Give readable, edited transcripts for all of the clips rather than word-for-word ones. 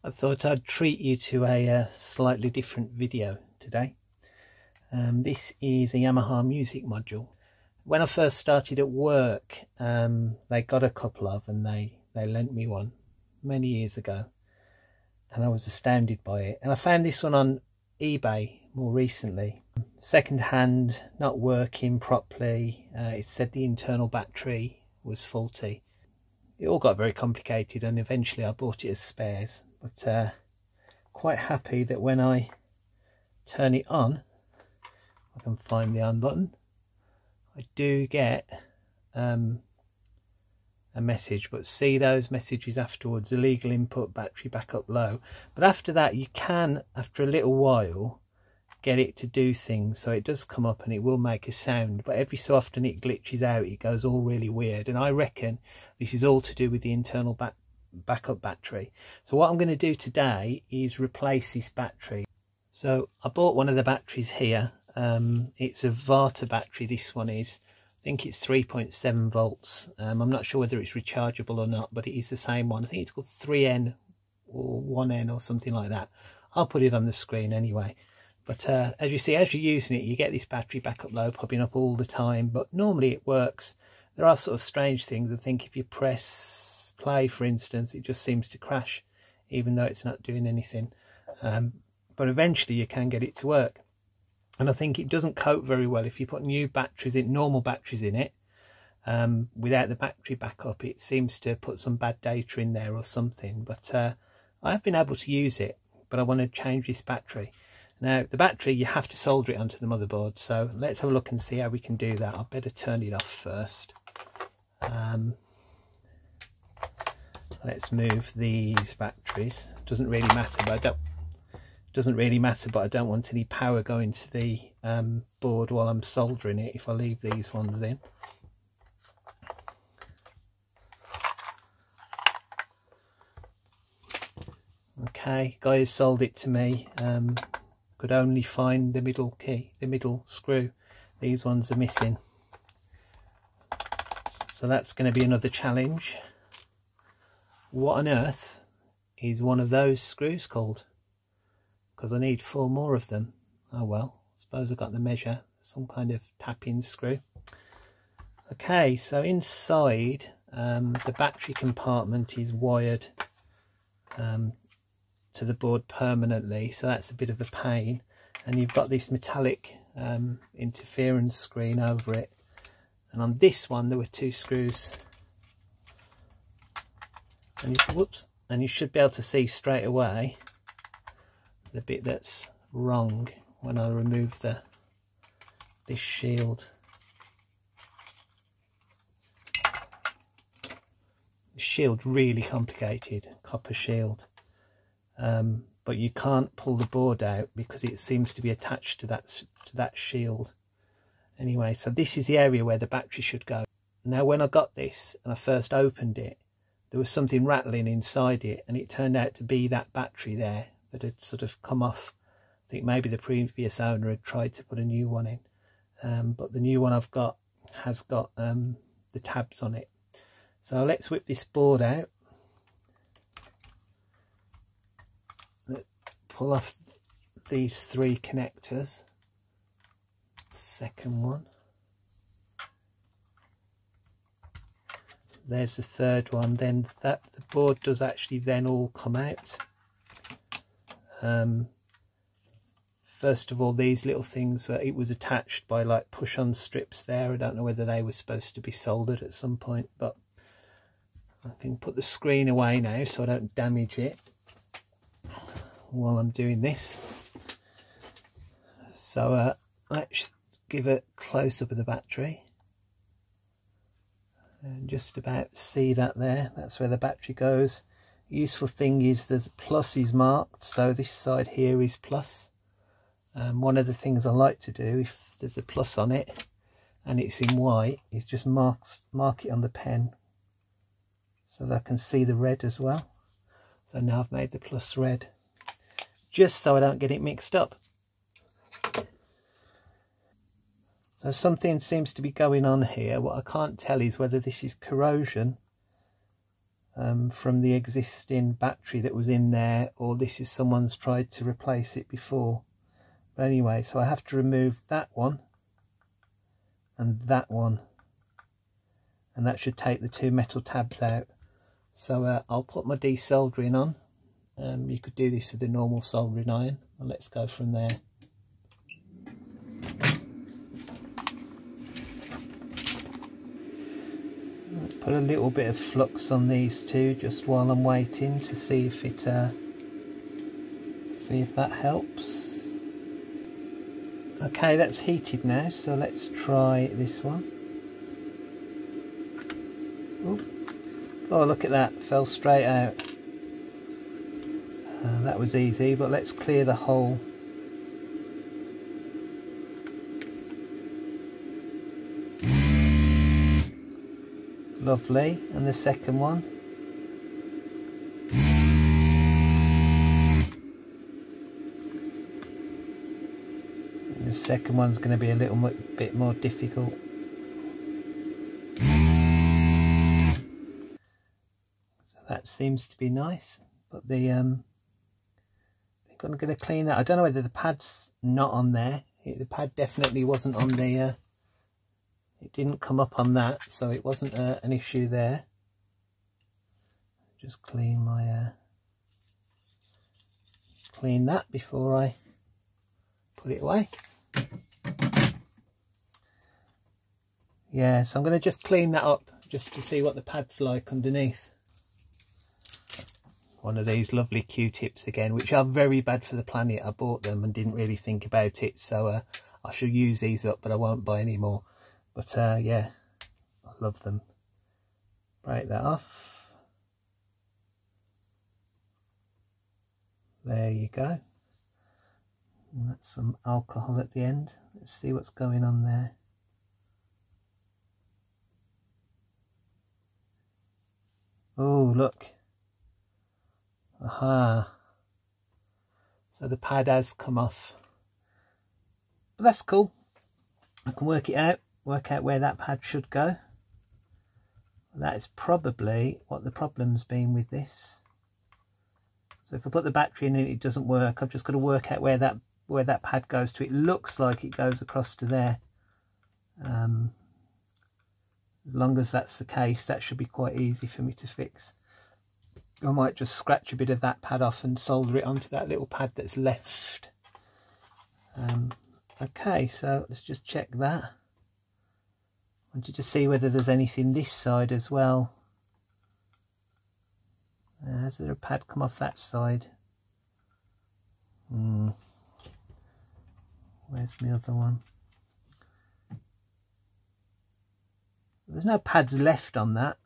I thought I'd treat you to a slightly different video today. This is a Yamaha music module. When I first started at work, they got a couple of, and they lent me one many years ago, and I was astounded by it. And I found this one on eBay more recently, second hand, not working properly. It said the internal battery was faulty. It all got very complicated, and eventually I bought it as spares. But quite happy that when I turn it on, I can find the on button, I do get a message. But see those messages afterwards: illegal input, battery backup low. But after that, you can, after a little while, get it to do things. So it does come up and it will make a sound, but every so often it glitches out. It goes all really weird, and I reckon this is all to do with the internal backup battery. So what I'm going to do today is replace this battery. So I bought one of the batteries here. It's a Varta battery, this one is. I think it's 3.7 volts. I'm not sure whether it's rechargeable or not, but it is the same one. I think it's called 3N or 1N or something like that. I'll put it on the screen anyway. But as you see, as you're using it, you get this battery backup low popping up all the time, but normally it works. There are sort of strange things. I think if you press play, for instance, it just seems to crash, even though it's not doing anything. But eventually you can get it to work. And I think it doesn't cope very well if you put new batteries in, normal batteries in it, without the battery backup. It seems to put some bad data in there or something. But I have been able to use it, but I want to change this battery. Now, the battery, you have to solder it onto the motherboard, so let's have a look and see how we can do that. I better turn it off first. Let's move these batteries. Doesn't really matter, but I don't want any power going to the board while I'm soldering it if I leave these ones in. Okay, guy who sold it to me could only find the middle key, the middle screw. These ones are missing, so that's going to be another challenge. What on earth is one of those screws called? Because I need 4 more of them. Oh well, I suppose I got the measure. Some kind of tap-in screw. Okay, so inside the battery compartment is wired to the board permanently, so that's a bit of a pain. And you've got this metallic interference screen over it, and on this one there were 2 screws, and you should be able to see straight away the bit that's wrong when I remove this shield. The shield really complicated, copper shield. But you can't pull the board out because it seems to be attached to that shield. Anyway, so this is the area where the battery should go. Now, when I got this and I first opened it, there was something rattling inside it, and it turned out to be that battery there that had sort of come off. I think maybe the previous owner had tried to put a new one in, but the new one I've got has got the tabs on it. So let's whip this board out. Pull off these 3 connectors. Second one. There's the third one. Then the board does actually then all come out. First of all, these little things where it was attached by like push-on strips there. I don't know whether they were supposed to be soldered at some point, but I can put the screen away now so I don't damage it while I'm doing this. So let's give a close-up of the battery, and just about see that there. That's where the battery goes. Useful thing is the plus is marked, so this side here is plus. One of the things I like to do, if there's a plus on it and it's in white, is just mark it on the pen so that I can see the red as well. So now I've made the plus red, just so I don't get it mixed up. So something seems to be going on here. What I can't tell is whether this is corrosion from the existing battery that was in there, or this is someone's tried to replace it before. But anyway, so I have to remove that one and that one, and that should take the two metal tabs out. So I'll put my desoldering on. You could do this with a normal soldering iron, and let's go from there. Put a little bit of flux on these two just while I'm waiting to see if it that helps. Okay, that's heated now, so let's try this one. Ooh. Oh, look at that, fell straight out. That was easy, but let's clear the hole. Lovely, and the second one. And the second one's going to be a little bit more difficult. So that seems to be nice, but the I'm going to clean that. I don't know whether the pad's not on there. The pad definitely wasn't on the it didn't come up on that, so it wasn't an issue there. Just clean my clean that before I put it away. Yeah, so I'm going to just clean that up just to see what the pad's like underneath. One of these lovely Q-tips again, which are very bad for the planet. I bought them and didn't really think about it, so I shall use these up, but I won't buy any more. But yeah, I love them. Break that off. There you go. And that's some alcohol at the end. Let's see what's going on there. Oh, look. Aha. So the pad has come off. But that's cool. I can work it out. Work out where that pad should go. That is probably what the problem's been with this. So if I put the battery in and it doesn't work, I've just got to work out where that pad goes to. It looks like it goes across to there. As long as that's the case, that should be quite easy for me to fix. I might just scratch a bit of that pad off and solder it onto that little pad that's left. Okay, so let's just check that. I wanted to see whether there's anything this side as well. Has there a pad come off that side? Where's my other one? There's no pads left on that.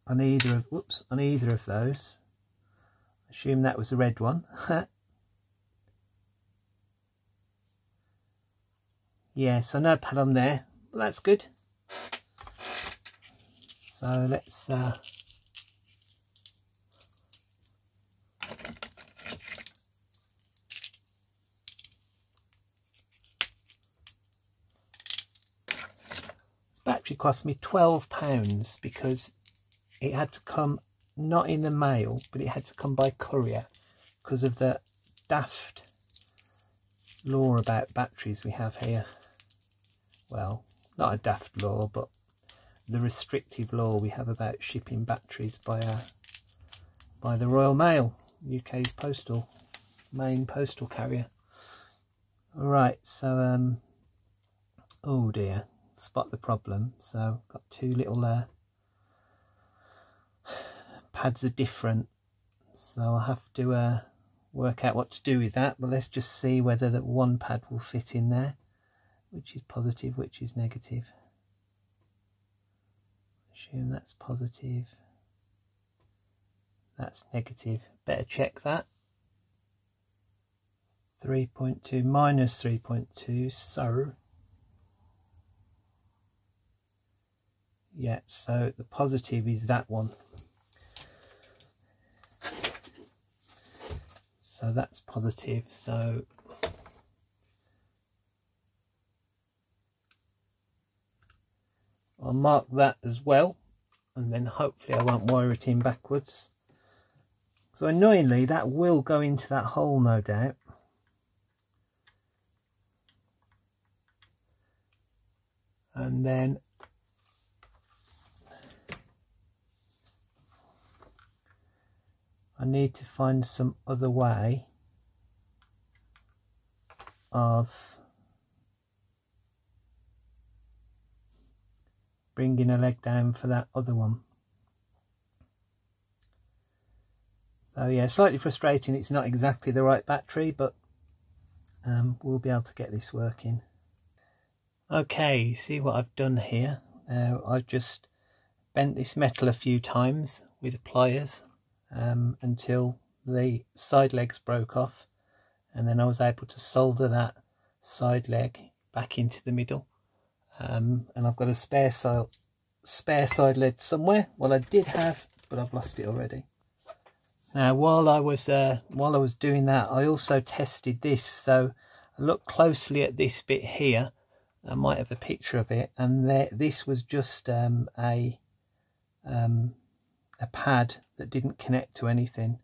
On either of those. I assume that was the red one. Yeah, so no pad on there. Well, that's good. So let's this battery cost me £12 because it had to come not in the mail, but it had to come by courier because of the daft law about batteries we have here. Well, not a daft law, but the restrictive law we have about shipping batteries by the Royal Mail, UK's main postal carrier. Alright, so oh dear, spot the problem. So got two little pads are different, so I'll have to work out what to do with that. But let's just see whether that one pad will fit in there, which is positive, which is negative. Assume that's positive, that's negative. Better check that. 3.2 minus 3.2, so yeah, so the positive is that one. So that's positive, so I'll mark that as well. and then hopefully I won't wire it in backwards. So annoyingly that will go into that hole, no doubt. And then I need to find some other way of bringing a leg down for that other one. So yeah, slightly frustrating, it's not exactly the right battery, but we'll be able to get this working. Okay, see what I've done here. I've just bent this metal a few times with pliers until the side legs broke off, and then I was able to solder that side leg back into the middle. And I've got a spare side leg somewhere. Well, I did have, but I've lost it already. Now, while I was doing that, I also tested this. So I looked closely at this bit here. I might have a picture of it, and this was just a pad that didn't connect to anything.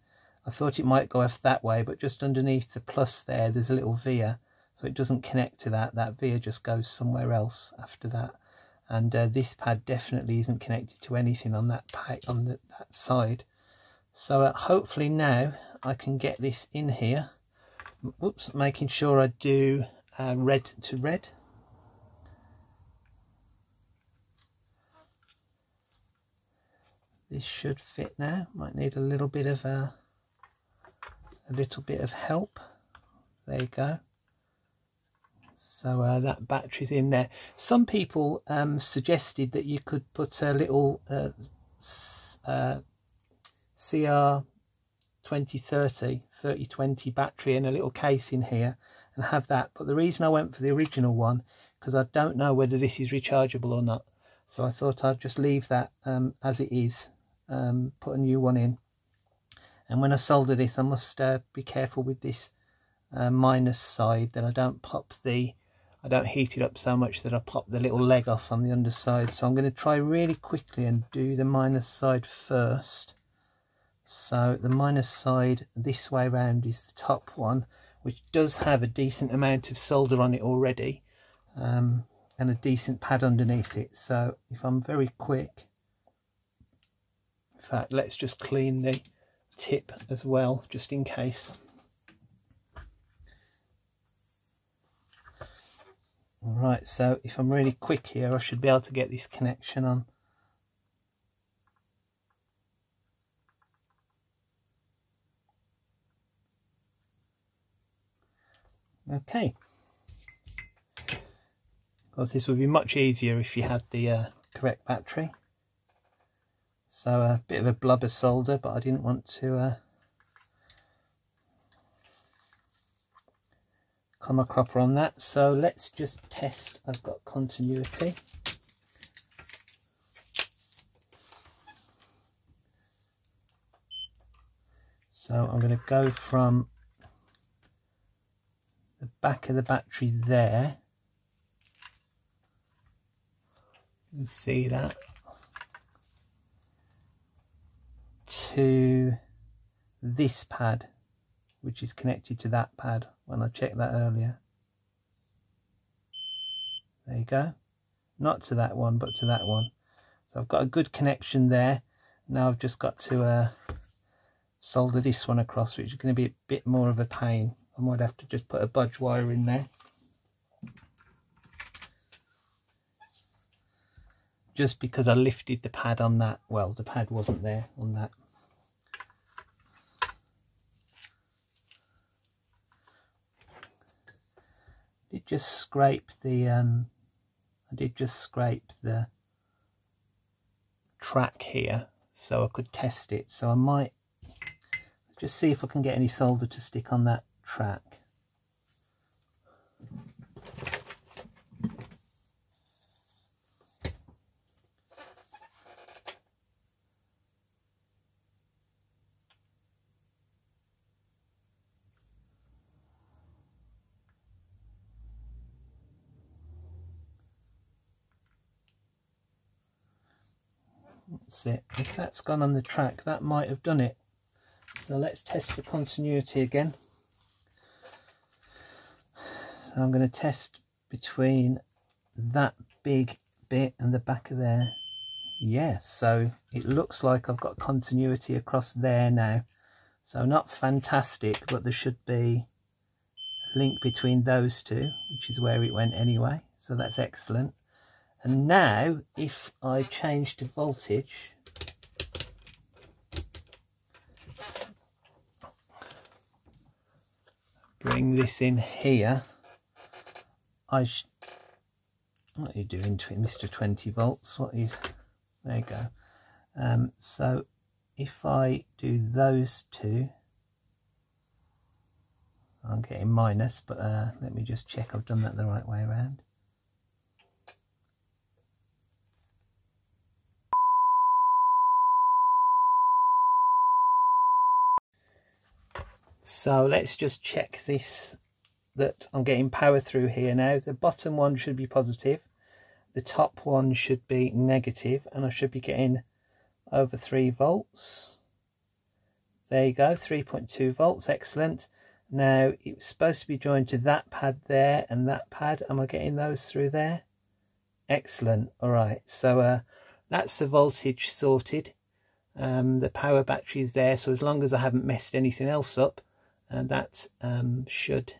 I thought it might go off that way, but just underneath the plus there's a little via, so it doesn't connect to that. That via just goes somewhere else after that. And this pad definitely isn't connected to anything on that that side. So hopefully now I can get this in here. Oops, making sure I do red to red. This should fit now. Might need a little bit of help. There you go. So that battery's in there. Some people suggested that you could put a little CR2030 3020 battery in a little case in here and have that. But the reason I went for the original one, because I don't know whether this is rechargeable or not. So I thought I'd just leave that as it is. Put a new one in, and when I solder this I must be careful with this minus side that I don't heat it up so much that I pop the little leg off on the underside. So I'm going to try really quickly and do the minus side first. So the minus side this way around is the top one, which does have a decent amount of solder on it already, and a decent pad underneath it. So if I'm very quick, in fact, let's just clean the tip as well, just in case. Alright, so if I'm really quick here, I should be able to get this connection on. Okay. Of course, this would be much easier if you had the correct battery. So a bit of a blubber solder, but I didn't want to come a cropper on that. So let's just test I've got continuity. So I'm going to go from the back of the battery there. You can see that. To this pad, which is connected to that pad when I checked that earlier. There you go. Not to that one, but to that one. So I've got a good connection there. Now I've just got to solder this one across, which is going to be a bit more of a pain. I might have to just put a budge wire in there. Just because I lifted the pad on that. Well, the pad wasn't there on that. I did just scrape the track here so I could test it. So I might just see if I can get any solder to stick on that track. That's it. If that's gone on the track, that might have done it. So let's test for continuity again. So I'm going to test between that big bit and the back of there. Yeah, so it looks like I've got continuity across there now. So not fantastic, but there should be a link between those two, which is where it went anyway. So that's excellent. And now if I change to voltage, bring this in here, what are you doing, Mr. 20 volts? What is, there you go. So if I do those two, I'm getting minus, but let me just check I've done that the right way around. So let's just check this, that I'm getting power through here now. The bottom one should be positive, the top one should be negative, and I should be getting over 3 volts. There you go, 3.2 volts, excellent. Now it's supposed to be joined to that pad there and that pad. Am I getting those through there? Excellent. All right, so that's the voltage sorted. The power battery is there, so as long as I haven't messed anything else up, and that should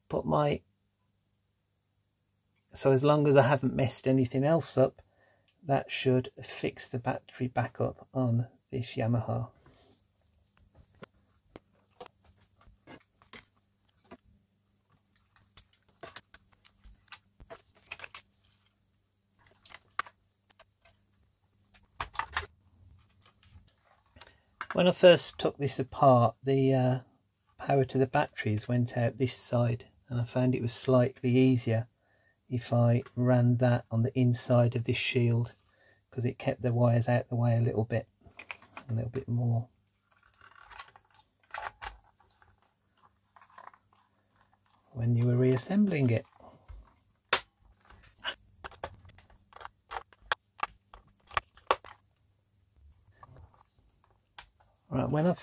put my, so as long as I haven't messed anything else up, that should fix the battery back up on this Yamaha. When I first took this apart, the power to the batteries went out this side, and I found it was slightly easier if I ran that on the inside of this shield, because it kept the wires out the way a little bit more. When you were reassembling it. Right, when I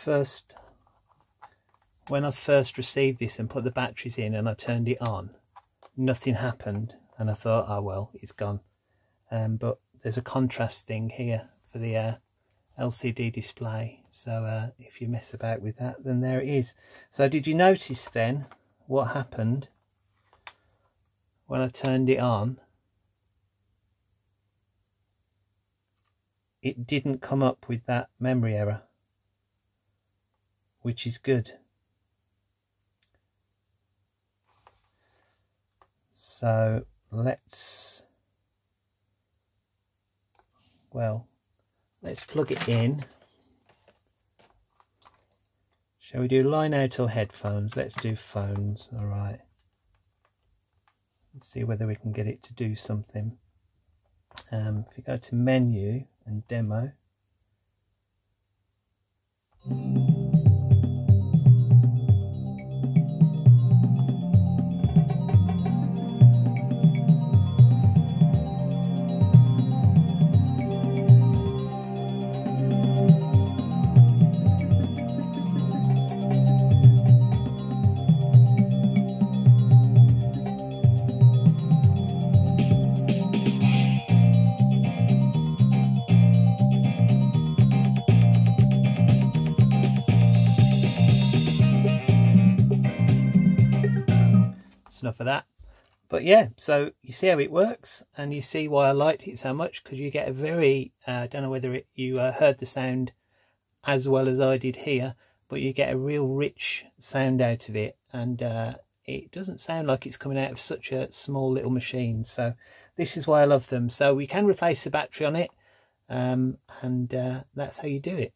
first received this and put the batteries in and I turned it on, nothing happened, and I thought, oh well, it's gone. But there's a contrast thing here for the LCD display, so if you mess about with that, then there it is. So did you notice then what happened when I turned it on? It didn't come up with that memory error, which is good. So let's plug it in. Shall we do line out or headphones? Let's do phones. All right. Let's see whether we can get it to do something. If we go to menu and demo. Enough of that. But yeah, so you see how it works, and you see why I liked it so much, because you get a very I don't know whether you heard the sound as well as I did here, but you get a real rich sound out of it, and it doesn't sound like it's coming out of such a small little machine. So this is why I love them. So we can replace the battery on it, and that's how you do it.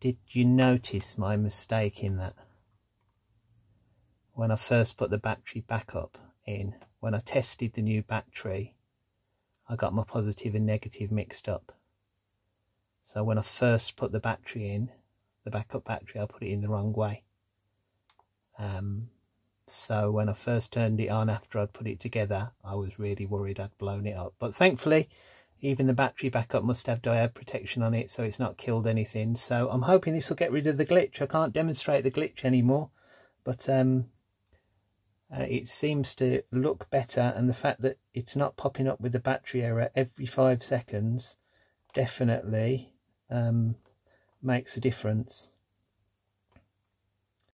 Did you notice my mistake in that? When I first put the battery back up in, when I tested the new battery, I got my positive and negative mixed up. So when I first put the battery in, the backup battery, I put it in the wrong way. So when I first turned it on after I'd put it together, I was really worried I'd blown it up. But thankfully, even the battery backup must have diode protection on it, so it's not killed anything. So I'm hoping this will get rid of the glitch. I can't demonstrate the glitch anymore, but it seems to look better, and the fact that it's not popping up with the battery error every 5 seconds definitely makes a difference.